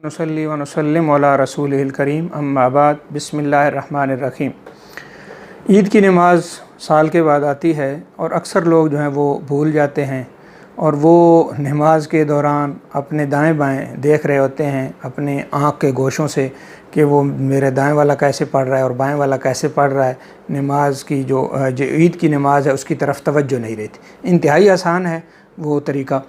नसल्ली व नसल्लिम अला रसूलिहिल करीम अम्मा बाद बिस्मिल्लाहिर्रहमानिर्रहीम। ईद की नमाज़ साल के बाद आती है और अक्सर लोग जो हैं वो भूल जाते हैं और वो नमाज के दौरान अपने दाएं बाएं देख रहे होते हैं अपने आँख के गोशों से कि वो मेरे दाएं वाला कैसे पढ़ रहा है और बाएं वाला कैसे पढ़ रहा है। नमाज की जो ईद की नमाज़ है उसकी तरफ तवज्जो नहीं रहती। इंतहाई आसान है वो तरीका।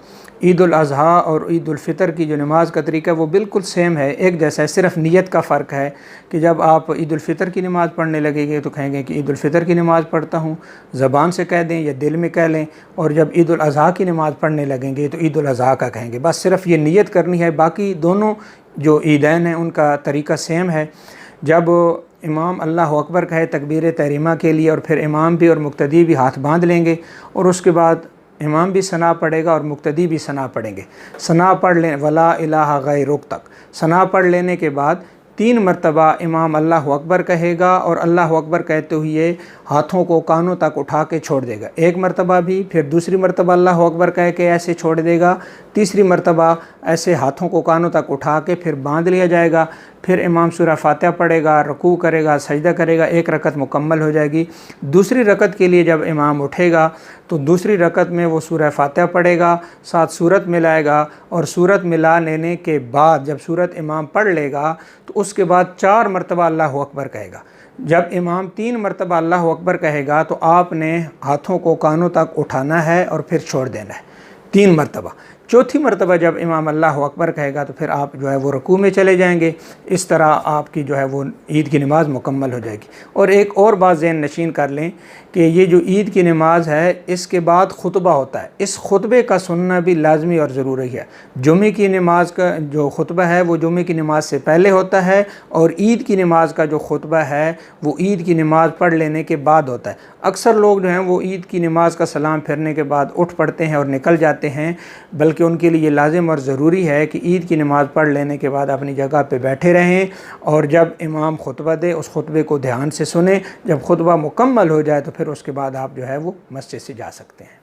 ईद उल अज़हा और ईद उल फ़ितर की जो नमाज का तरीका है वो बिल्कुल सेम है, एक जैसा है। सिर्फ नीयत का फ़र्क है कि जब आप ईद उल फ़ितर की नमाज़ पढ़ने लगेंगे तो कहेंगे कि ईद उल फ़ितर की नमाज़ पढ़ता हूँ, ज़बान से कह दें या दिल में कह लें। और जब ईद उल अज़हा की नमाज़ पढ़ने लगेंगे तो ईद उल अज़हा का कहेंगे। बस सिर्फ ये नीयत करनी है, बाकी दोनों जो ईदैन हैं उनका तरीका सेम है। जब इमाम अल्लाह अकबर कहे तकबीर तहरीमा के लिए और फिर इमाम भी और मुक्तदी भी हाथ बांध लेंगे और उसके बाद इमाम भी सना पढ़ेगा और मुक्तदी भी सना पढ़ेंगे। सना पढ़ लें वला इलाहा गैरुक तक सना पढ़ लेने के बाद 3 मरतबा इमाम अल्लाह अकबर कहेगा और अल्लाह अकबर कहते हुए हाथों को कानों तक उठा के छोड़ देगा। एक मरतबा भी, फिर दूसरी मरतबा अल्लाह अकबर कह के ऐसे छोड़ देगा, तीसरी मरतबा ऐसे हाथों को कानों तक उठा के फिर बांध लिया जाएगा। फिर इमाम सूरह फातिहा पढ़ेगा, रुकू करेगा, सजदा करेगा, एक रकत मुकम्मल हो जाएगी। दूसरी रकत के लिए जब इमाम उठेगा तो दूसरी रकत में वो सूरह फातिहा पढ़ेगा, साथ सूरत मिलाएगा और सूरत मिला लेने के बाद जब सूरत इमाम पढ़ लेगा तो उसके बाद 4 मरतबा अल्लाह अकबर कहेगा। जब इमाम 3 मरतबा अल्लाह अकबर कहेगा तो आपने हाथों को कानों तक उठाना है और फिर छोड़ देना है 3 मरतबा। चौथी मरतबा जब इमाम अल्लाह अकबर कहेगा तो फिर आप जो है वो रुकू में चले जाएंगे। इस तरह आपकी जो है वो ईद की नमाज़ मुकम्मल हो जाएगी। और एक और बात ज़हन नशीन कर लें कि ये जो ईद की नमाज़ है इसके बाद खुतबा होता है। इस खुतबे का सुनना भी लाजमी और ज़रूरी है। जुमे की नमाज का जो खुतबा है वो जुमे की नमाज से पहले होता है और ईद की नमाज़ का जो खुतबा है वो ईद की नमाज़ पढ़ लेने के बाद होता है। अक्सर लोग जो हैं वो ईद की नमाज़ का सलाम फिरने के बाद उठ पड़ते हैं और निकल जाते हैं, बल्कि उनके लिए लाजिम और ज़रूरी है कि ईद की नमाज़ पढ़ लेने के बाद अपनी जगह पे बैठे रहें और जब इमाम खुतबा दे उस खुतबे को ध्यान से सुने। जब खुतबा मुकम्मल हो जाए तो फिर उसके बाद आप जो है वो मस्जिद से जा सकते हैं।